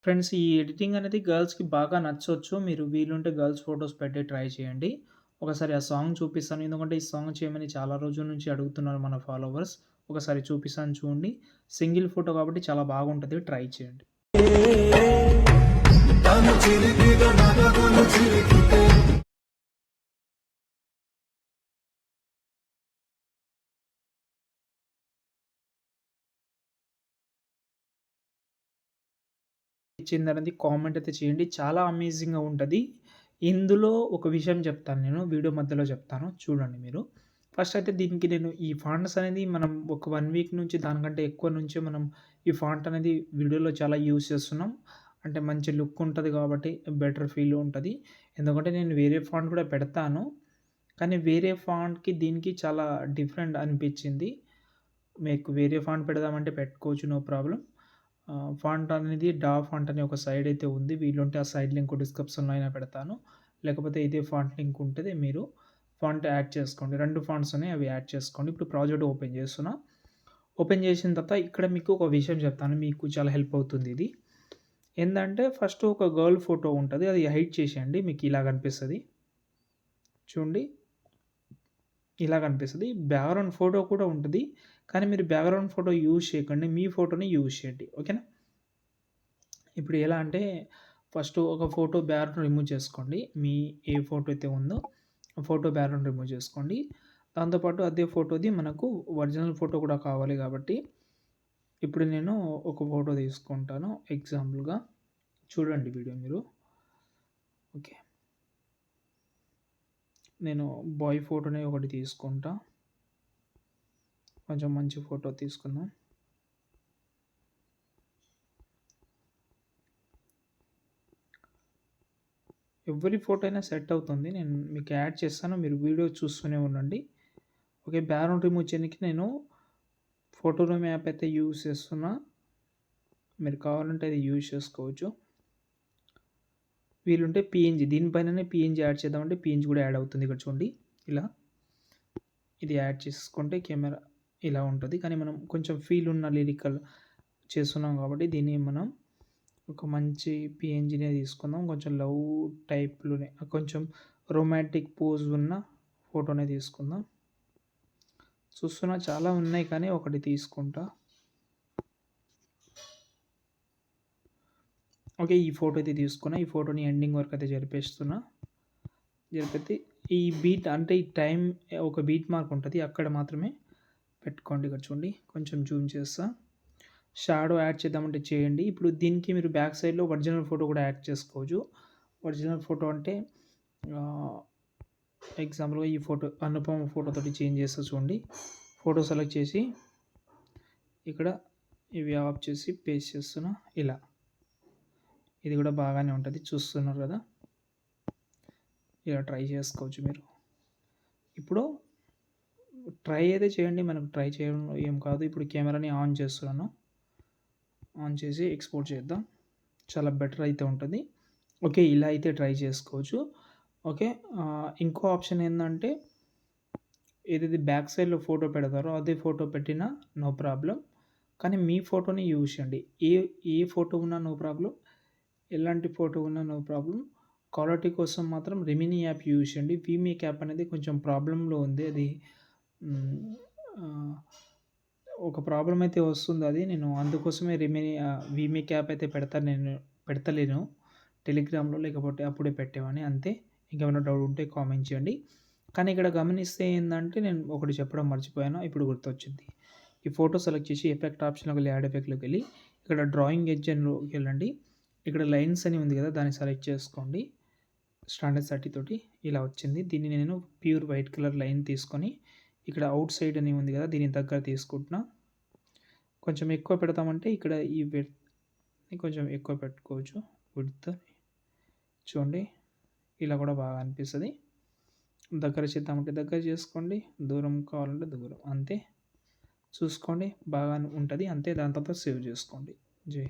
Friends ఈ editing అనేది గర్ల్స్‌కి బాగా నచ్చొచ్చు. మీరు వీలుంటే గర్ల్స్ ఫోటోస్ పెట్టి ట్రై చేయండి. ఒకసారి ఆ సాంగ్ చూపిస్తాను. ఎందుకంటే ఈ సాంగ్ చేయమని చాలా రోజుల నుంచి అడుగుతున్నారు మన ఫాలోవర్స్. ఒకసారి చూపిస్తాను చూడండి. సింగిల్ ఫోటో కాబట్టి చాలా బాగుంటది. ట్రై చేయండి. తను చిలిపిగా నగగులు చిలికితే ఇచ్చిందనేది కామెంట్ అయితే చేయండి. చాలా అమేజింగ్‌గా ఉంటది. ఇందులో ఒక విషయం చెప్తాను నేను. వీడియో మధ్యలో చెప్తాను. చూడండి మీరు. ఫస్ట్ అయితే దీనికి నేను ఈ ఫాంట్స్ అనేది మనం ఒక 1 వీక్ నుంచి దానికంటే ఎక్కువ నుంచే మనం ఈ ఫాంట్ అనేది వీడియోలో చాలా యూజ్ చేస్తున్నాం. అంటే మంచి లుక్ ఉంటది కాబట్టి బెటర్ ఫీల్ ఉంటది. ఎందుకంటే నేను వేరే ఫాంట్ కూడా పెడతాను. కానీ వేరే ఫాంట్‌కి దీనికి చాలా డిఫరెంట్ అనిపించింది. మీకు వేరే ఫాంట్ పెడదామంటే పెట్టుకోవచ్చు. No problem. ఫాంట్ అనేది ఫాంట్ అనే ఒక సైడ్ అయితే ఉంది. వీలుంటే ఆ సైడ్ లింక్ డిస్క్రిప్షన్‌లో అయినా పెడతాను. లేకపోతే ఇదే ఫాంట్ లింక్ ఉంటది. మీరు ఫాంట్ యాడ్ చేసుకోండి. 2 ఫాంట్స్ ఉన్నాయి. అవి యాడ్ చేసుకోండి. ఇప్పుడు ప్రాజెక్ట్ ఓపెన్ చేస్తున్నా. ఓపెన్ చేసిన తర్వాత ఇక్కడ మీకు ఒక విషయం చెప్తాను. మీకు చాలా హెల్ప్ అవుతుంది ఇది. ఏందంటే ఫస్ట్ ఒక గర్ల్ ఫోటో ఉంటది. అది హైడ్ చేసేయండి. మీకు ఇలా కనిపిస్తది. చూడండి. ఇలా కనిపిస్తది. బ్యాక్‌గ్రౌండ్ ఫోటో కూడా ఉంటది. కానీ మీరు బ్యాక్‌గ్రౌండ్ ఫోటో యూజ్ చేయకండి. మీ ఫోటోని యూజ్ చేయండి. ఓకేనా? ఇప్పుడు ఎలా అంటే ఫస్ట్ ఒక ఫోటో బ్యాక్‌గ్రౌండ్ రిమూవ్ చేసుకోండి. మీ ఏ ఫోటో అయితే ఉందో ఆ ఫోటో బ్యాక్‌గ్రౌండ్ రిమూవ్ చేసుకోండి. దాంతో పాటు అదే ఫోటోది మనకు ఒరిజినల్ ఫోటో కూడా కావాలి కాబట్టి ఇప్పుడు నేను ఒక ఫోటో తీసుకుంటాను ఎగ్జాంపుల్‌గా. చూడండి వీడియో మీరు. ఓకే. నేను బాయ్ ఫోటోనే ఒకటి తీసుకుంటా. కొంచెం మంచి ఫోటో తీసుకుందాం. ఎవ్వరి ఫోటో అయినా సెట్ అవుతుంది. నేను మీకు యాడ్ చేస్తాను. మీరు వీడియో చూస్తూనే ఉండండి. ఓకే. బ్యాక్‌గ్రౌండ్ రిమూవ్ చేయనీకి నేను ఫోటోరూమ్ యాప్ అయితే యూజ్ చేస్తున్నా. మీరు కావాలంటే అది యూజ్ చేసుకోవచ్చు. వీలుంటే పీఎన్‌జీ దీనిపైననే పీఎన్‌జీ యాడ్ చేద్దామంటే పీఎన్‌జీ కూడా యాడ్ అవుతుంది. ఇక్కడ చూడండి. ఇలా ఇది యాడ్ చేసుకుంటే కెమెరా ఇలా ఉంటది. కానీ మనం కొంచెం ఫీల్ ఉన్న లిరికల్ చేస్తున్నాం కాబట్టి దీన్ని మనం ఒక మంచి పీఎన్‌జీనే తీసుకుందాం. కొంచెం లవ్ టైప్‌లోనే కొంచెం రొమాంటిక్ పోజ్ ఉన్న ఫోటోనే తీసుకుందాం. చూస్తున్నా చాలా ఉన్నాయి కానీ ఒకటి తీసుకుంటా. ఓకే. ఈ ఫోటో అయితే తీసుకున్నా. ఈ ఫోటోని ఎండింగ్ వరకు అయితే జరిపేస్తున్నా. జరిపితే ఈ బీట్ అంటే ఈ టైం ఒక బీట్ మార్క్ ఉంటది. అక్కడ మాత్రమే పెట్టుకోండి. ఇక్కడ చూడండి. కొంచెం జూమ్ చేస్తా. షాడో యాడ్ చేద్దామంటే చేయండి. ఇప్పుడు దీనికి మీరు బ్యాక్ సైడ్‌లో ఒరిజినల్ ఫోటో కూడా యాడ్ చేసుకోవచ్చు. ఒరిజినల్ ఫోటో అంటే ఆహ్, ఎగ్జాంపుల్‌గా ఈ ఫోటో అనుపమ ఫోటోతోటి చేంజ్ చేస్తా చూడండి. ఫోటో సెలెక్ట్ చేసి ఇక్కడ ఇవి ఆఫ్ చేసి పేస్ట్ చేస్తున్నా ఇలా. ఇది కూడా బాగానే ఉంటది. చూస్తున్నారు కదా! ఇలా ట్రై చేసుకోవచ్చు మీరు. ఇప్పుడు ట్రై అయితే చేయండి. మనకు ట్రై చేయడం ఏం కాదు. ఇప్పుడు కెమెరాని ఆన్ చేస్తున్నాను. ఆన్ చేసి ఎక్స్‌పోర్ట్ చేద్దాం. చాలా బెటర్ అయితే ఉంటది. ఓకే. ఇలా అయితే ట్రై చేసుకోవచ్చు. ఓకే. ఇంకో ఆప్షన్ ఏందంటే ఏదైతే బ్యాక్ సైడ్‌లో ఫోటో పెడతారో అదే ఫోటో పెట్టినా నో ప్రాబ్లమ్. కానీ మీ ఫోటోని యూజ్ చేయండి. ఏ ఏ ఫోటో ఉన్నా నో ప్రాబ్లమ్. ఎలాంటి ఫోటో ఉన్నా నో ప్రాబ్లమ్. క్వాలిటీ కోసం మాత్రం రెమినీ యాప్ యూజ్ చేయండి. వీమేక్ యాప్ అనేది కొంచెం ప్రాబ్లమ్‌లో ఉంది. అది హ్మ్. ఆహ్, ఒక ప్రాబ్లమ్ అయితే వస్తుందది. నేను అందుకోసమే వీమేక్ యాప్ అయితే పెడతలేను. టెలిగ్రామ్‌లో లేకపోతే అప్పుడే పెట్టేవాడిని అంతే. ఇంకేమైనా డౌట్ ఉంటే కామెంట్ చేయండి. కానీ ఇక్కడ గమనిస్తే ఏందంటే నేను ఒకటి చెప్పడం మర్చిపోయాను. ఇప్పుడు గుర్తొచ్చింది. ఈ ఫోటో సెలెక్ట్ చేసి ఎఫెక్ట్ ఆప్షన్‌లోకి వెళ్లి యాడ్ ఎఫెక్ట్‌లోకెళ్ళి ఇక్కడ డ్రాయింగ్ ఎడ్జ్ అనిలోకి వెళ్ళండి. ఇక్కడ లైన్స్ అని ఉంది కదా! దాన్ని సెలెక్ట్ చేసుకోండి. స్టాండర్డ్ 30 తోటి ఇలా వచ్చింది. దీన్ని నేను ప్యూర్ వైట్ కలర్ లైన్ తీసుకొని ఇక్కడ ఔట్ సైడ్ అని ఉంది కదా! దీని దగ్గర తీసుకుంటున్నా. కొంచెం ఎక్కువ పెడతామంటే ఇక్కడ ఈ విడ్త్‌ని కొంచెం ఎక్కువ పెట్టుకోవచ్చు. విడ్త్ చూడండి. ఇలా కూడా బాగా అనిపిస్తది. దగ్గర చేద్దామంటే దగ్గర చేసుకోండి. దూరం కావాలంటే దూరం. అంతే. చూసుకోండి బాగానే ఉంటది. అంతే దాని తర్వాత సేవ్ చేసుకోండి. జై